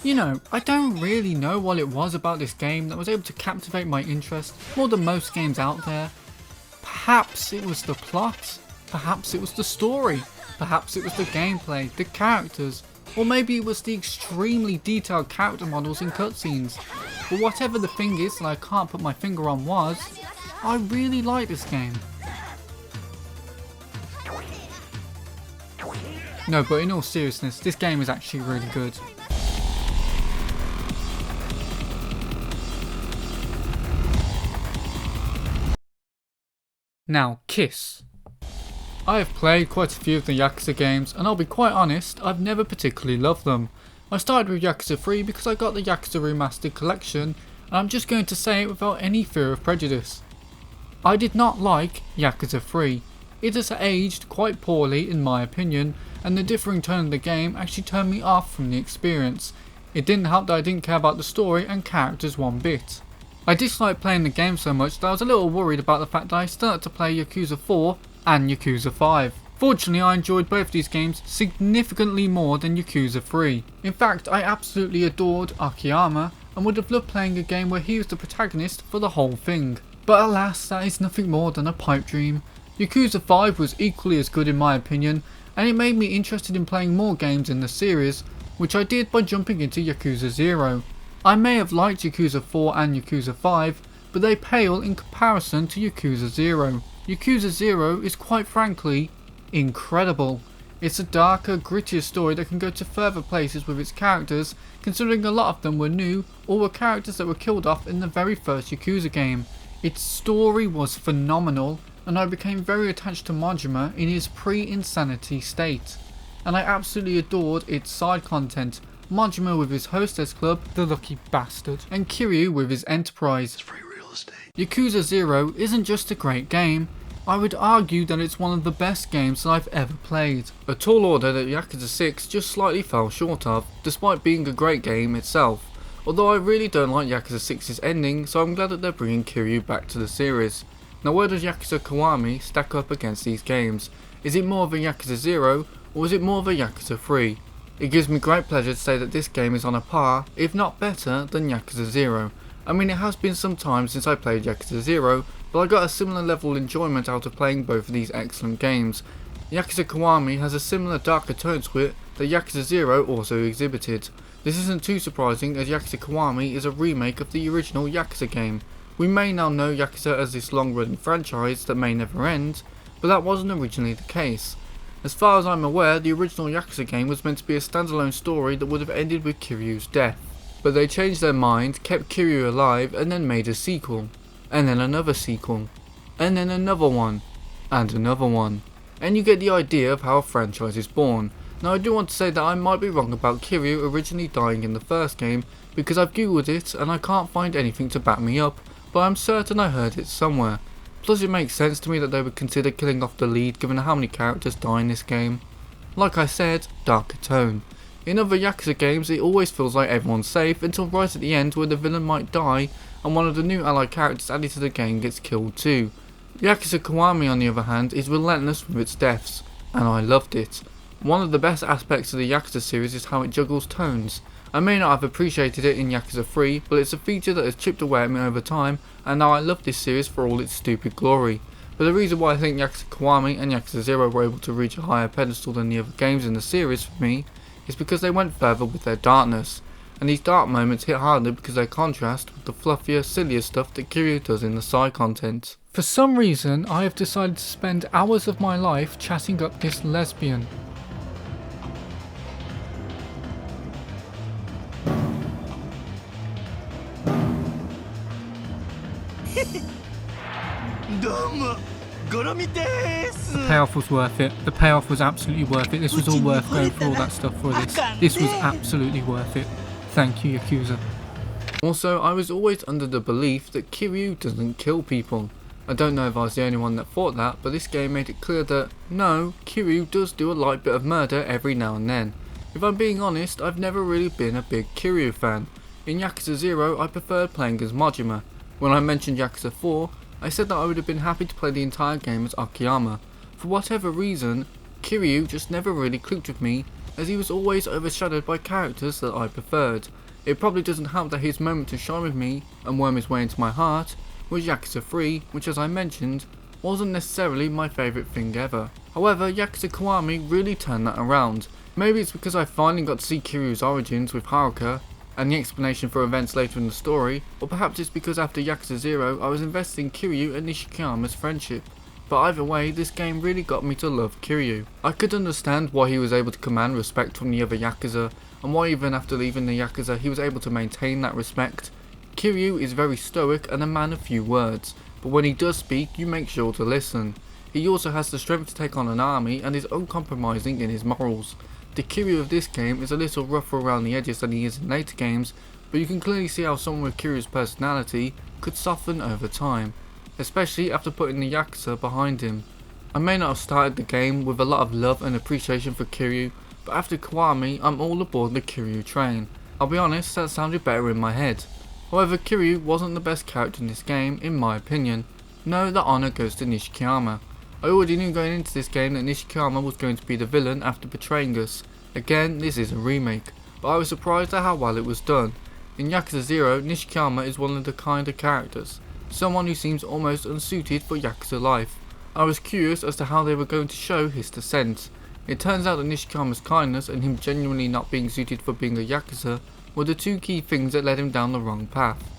You know, I don't really know what it was about this game that was able to captivate my interest more than most games out there. Perhaps it was the plot, perhaps it was the story, perhaps it was the gameplay, the characters, or maybe it was the extremely detailed character models and cutscenes. But whatever the thing is that I can't put my finger on was, I really like this game. No, but in all seriousness, this game is actually really good. Now, Kiss. I have played quite a few of the Yakuza games, and I'll be quite honest, I've never particularly loved them. I started with Yakuza 3 because I got the Yakuza Remastered collection, and I'm just going to say it without any fear of prejudice. I did not like Yakuza 3. It has aged quite poorly in my opinion, and the differing tone of the game actually turned me off from the experience. It didn't help that I didn't care about the story and characters one bit. I disliked playing the game so much that I was a little worried about the fact that I started to play Yakuza 4 and Yakuza 5. Fortunately, I enjoyed both these games significantly more than Yakuza 3. In fact, I absolutely adored Akiyama and would have loved playing a game where he was the protagonist for the whole thing. But alas, that is nothing more than a pipe dream. Yakuza 5 was equally as good in my opinion, and it made me interested in playing more games in the series, which I did by jumping into Yakuza 0. I may have liked Yakuza 4 and Yakuza 5, but they pale in comparison to Yakuza 0. Yakuza 0 is quite frankly incredible. It's a darker, grittier story that can go to further places with its characters, considering a lot of them were new or were characters that were killed off in the very first Yakuza game. Its story was phenomenal, and I became very attached to Majima in his pre-insanity state. And I absolutely adored its side content, Majima with his hostess club, the lucky bastard, and Kiryu with his enterprise. It's free real estate. Yakuza 0 isn't just a great game, I would argue that it's one of the best games that I've ever played. A tall order that Yakuza 6 just slightly fell short of, despite being a great game itself. Although I really don't like Yakuza 6's ending, so I'm glad that they're bringing Kiryu back to the series. Now, where does Yakuza Kiwami stack up against these games? Is it more of a Yakuza 0 or is it more of a Yakuza 3? It gives me great pleasure to say that this game is on a par, if not better, than Yakuza 0. I mean, it has been some time since I played Yakuza 0, but I got a similar level of enjoyment out of playing both of these excellent games. Yakuza Kiwami has a similar darker tone to it that Yakuza 0 also exhibited. This isn't too surprising as Yakuza Kiwami is a remake of the original Yakuza game. We may now know Yakuza as this long-running franchise that may never end, but that wasn't originally the case. As far as I'm aware, the original Yakuza game was meant to be a standalone story that would have ended with Kiryu's death. But they changed their mind, kept Kiryu alive, and then made a sequel. And then another sequel. And then another one. And another one. And you get the idea of how a franchise is born. Now, I do want to say that I might be wrong about Kiryu originally dying in the first game, because I've googled it and I can't find anything to back me up, but I'm certain I heard it somewhere. Plus it makes sense to me that they would consider killing off the lead given how many characters die in this game. Like I said, darker tone. In other Yakuza games it always feels like everyone's safe until right at the end where the villain might die and one of the new allied characters added to the game gets killed too. Yakuza Kiwami on the other hand is relentless with its deaths, and I loved it. One of the best aspects of the Yakuza series is how it juggles tones. I may not have appreciated it in Yakuza 3, but it's a feature that has chipped away at me over time, and now I love this series for all its stupid glory. But the reason why I think Yakuza Kiwami and Yakuza 0 were able to reach a higher pedestal than the other games in the series for me, is because they went further with their darkness. And these dark moments hit harder because they contrast with the fluffier, sillier stuff that Kiryu does in the side content. For some reason, I have decided to spend hours of my life chatting up this lesbian. The payoff was worth it. The payoff was absolutely worth it. This was all worth going through all that stuff for this. This was absolutely worth it. Thank you, Yakuza. Also, I was always under the belief that Kiryu doesn't kill people. I don't know if I was the only one that thought that, but this game made it clear that, no, Kiryu does do a light bit of murder every now and then. If I'm being honest, I've never really been a big Kiryu fan. In Yakuza 0, I preferred playing as Majima. When I mentioned Yakuza 4, I said that I would have been happy to play the entire game as Akiyama. For whatever reason, Kiryu just never really clicked with me, as he was always overshadowed by characters that I preferred. It probably doesn't help that his moment to shine with me and worm his way into my heart was Yakuza 3, which, as I mentioned, wasn't necessarily my favourite thing ever. However, Yakuza Kiwami really turned that around. Maybe it's because I finally got to see Kiryu's origins with Haruka and the explanation for events later in the story, or perhaps it's because after Yakuza 0 I was invested in Kiryu and Nishikiyama's friendship. But either way, this game really got me to love Kiryu. I could understand why he was able to command respect from the other Yakuza, and why even after leaving the Yakuza he was able to maintain that respect. Kiryu is very stoic and a man of few words, but when he does speak you make sure to listen. He also has the strength to take on an army and is uncompromising in his morals. The Kiryu of this game is a little rougher around the edges than he is in later games, but you can clearly see how someone with Kiryu's personality could soften over time, especially after putting the Yakuza behind him. I may not have started the game with a lot of love and appreciation for Kiryu, but after Kiwami I'm all aboard the Kiryu train. I'll be honest, that sounded better in my head. However, Kiryu wasn't the best character in this game in my opinion. No, the honour goes to Nishikiyama. I already knew going into this game that Nishikiyama was going to be the villain after betraying us. Again, this is a remake, but I was surprised at how well it was done. In Yakuza 0, Nishikiyama is one of the kinder characters, someone who seems almost unsuited for Yakuza life. I was curious as to how they were going to show his descent. It turns out that Nishikiyama's kindness and him genuinely not being suited for being a Yakuza were the two key things that led him down the wrong path.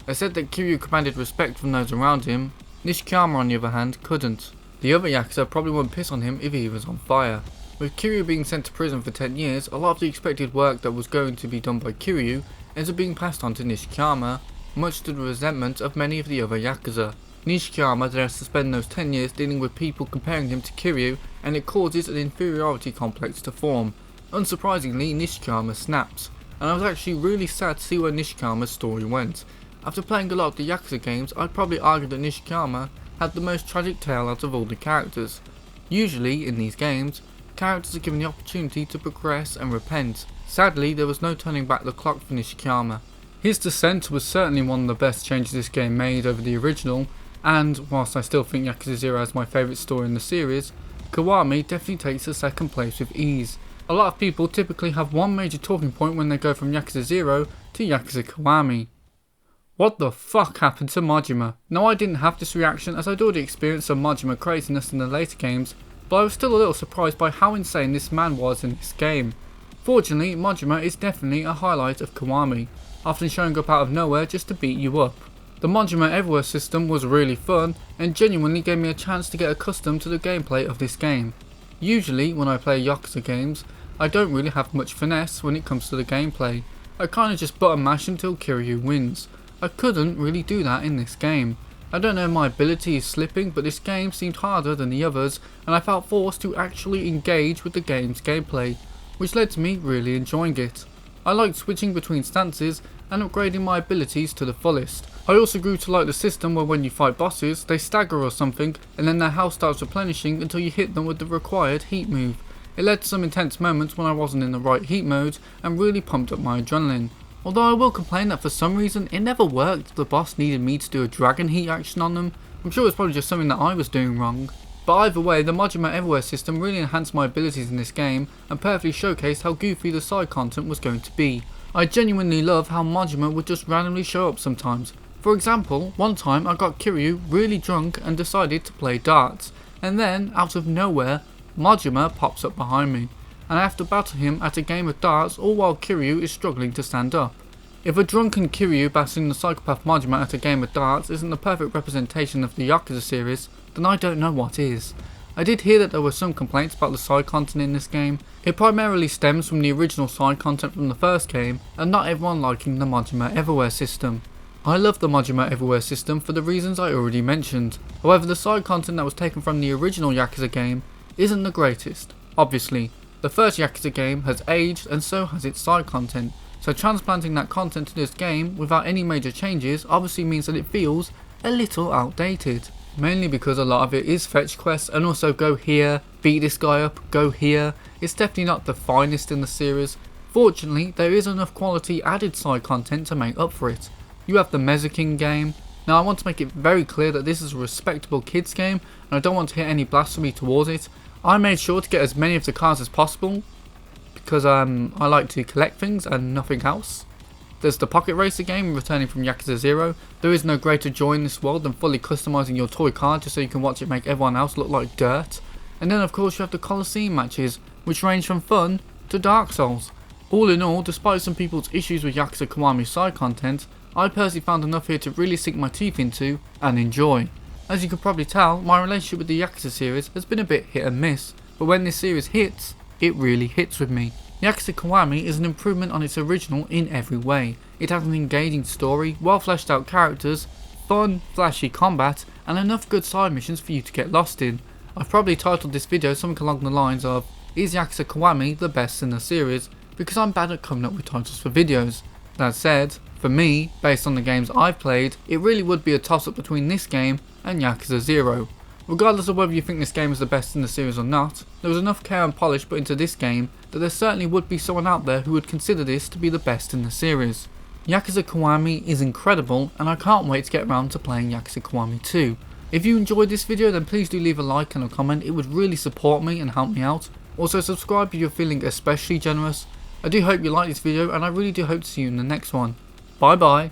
I said that Kiryu commanded respect from those around him, Nishikiyama on the other hand couldn't. The other Yakuza probably wouldn't piss on him if he was on fire. With Kiryu being sent to prison for 10 years, a lot of the expected work that was going to be done by Kiryu ends up being passed on to Nishikiyama, much to the resentment of many of the other Yakuza. Nishikiyama then has to spend those 10 years dealing with people comparing him to Kiryu, and it causes an inferiority complex to form. Unsurprisingly, Nishikiyama snaps, and I was actually really sad to see where Nishikiyama's story went. After playing a lot of the Yakuza games, I'd probably argue that Nishikiyama had the most tragic tale out of all the characters. Usually, in these games, characters are given the opportunity to progress and repent. Sadly, there was no turning back the clock for Nishikiyama. His descent was certainly one of the best changes this game made over the original, and whilst I still think Yakuza 0 is my favourite story in the series, Kiwami definitely takes the second place with ease. A lot of people typically have one major talking point when they go from Yakuza 0 to Yakuza Kiwami. What the fuck happened to Majima? No, I didn't have this reaction as I'd already experienced some Majima craziness in the later games, but I was still a little surprised by how insane this man was in this game. Fortunately, Majima is definitely a highlight of Kiwami, often showing up out of nowhere just to beat you up. The Majima Everywhere system was really fun and genuinely gave me a chance to get accustomed to the gameplay of this game. Usually when I play Yakuza games, I don't really have much finesse when it comes to the gameplay. I kinda just button mash until Kiryu wins. I couldn't really do that in this game. I don't know if my ability is slipping, but this game seemed harder than the others and I felt forced to actually engage with the game's gameplay, which led to me really enjoying it. I liked switching between stances and upgrading my abilities to the fullest. I also grew to like the system where when you fight bosses, they stagger or something and then their health starts replenishing until you hit them with the required heat move. It led to some intense moments when I wasn't in the right heat mode and really pumped up my adrenaline. Although I will complain that for some reason it never worked if the boss needed me to do a dragon heat action on them. I'm sure it's probably just something that I was doing wrong. But either way, the Majima Everywhere system really enhanced my abilities in this game and perfectly showcased how goofy the side content was going to be. I genuinely love how Majima would just randomly show up sometimes. For example, one time I got Kiryu really drunk and decided to play darts, and then, out of nowhere, Majima pops up behind me, and I have to battle him at a game of darts all while Kiryu is struggling to stand up. If a drunken Kiryu battling the psychopath Majima at a game of darts isn't the perfect representation of the Yakuza series, then I don't know what is. I did hear that there were some complaints about the side content in this game. It primarily stems from the original side content from the first game, and not everyone liking the Majima Everywhere system. I love the Majima Everywhere system for the reasons I already mentioned. However, the side content that was taken from the original Yakuza game isn't the greatest. Obviously, the first Yakuza game has aged and so has its side content, so transplanting that content to this game without any major changes obviously means that it feels a little outdated. Mainly because a lot of it is fetch quests and also go here, beat this guy up, go here. It's definitely not the finest in the series. Fortunately, there is enough quality added side content to make up for it. You have the Mexican game. Now I want to make it very clear that this is a respectable kids game and I don't want to hear any blasphemy towards it. I made sure to get as many of the cars as possible because I like to collect things and nothing else. There's the Pocket Racer game returning from Yakuza 0. There is no greater joy in this world than fully customizing your toy car just so you can watch it make everyone else look like dirt. And then of course you have the Coliseum matches, which range from fun to Dark Souls. All in all, despite some people's issues with Yakuza Kiwami side content, I personally found enough here to really sink my teeth into and enjoy. As you can probably tell, my relationship with the Yakuza series has been a bit hit and miss, but when this series hits, it really hits with me. Yakuza Kiwami is an improvement on its original in every way. It has an engaging story, well fleshed out characters, fun, flashy combat, and enough good side missions for you to get lost in. I've probably titled this video something along the lines of, is Yakuza Kiwami the best in the series? Because I'm bad at coming up with titles for videos. That said, for me, based on the games I've played, it really would be a toss up between this game and Yakuza 0. Regardless of whether you think this game is the best in the series or not, there was enough care and polish put into this game that there certainly would be someone out there who would consider this to be the best in the series. Yakuza Kiwami is incredible and I can't wait to get around to playing Yakuza Kiwami 2. If you enjoyed this video then please do leave a like and a comment, it would really support me and help me out. Also subscribe if you're feeling especially generous. I do hope you liked this video and I really do hope to see you in the next one. Bye bye.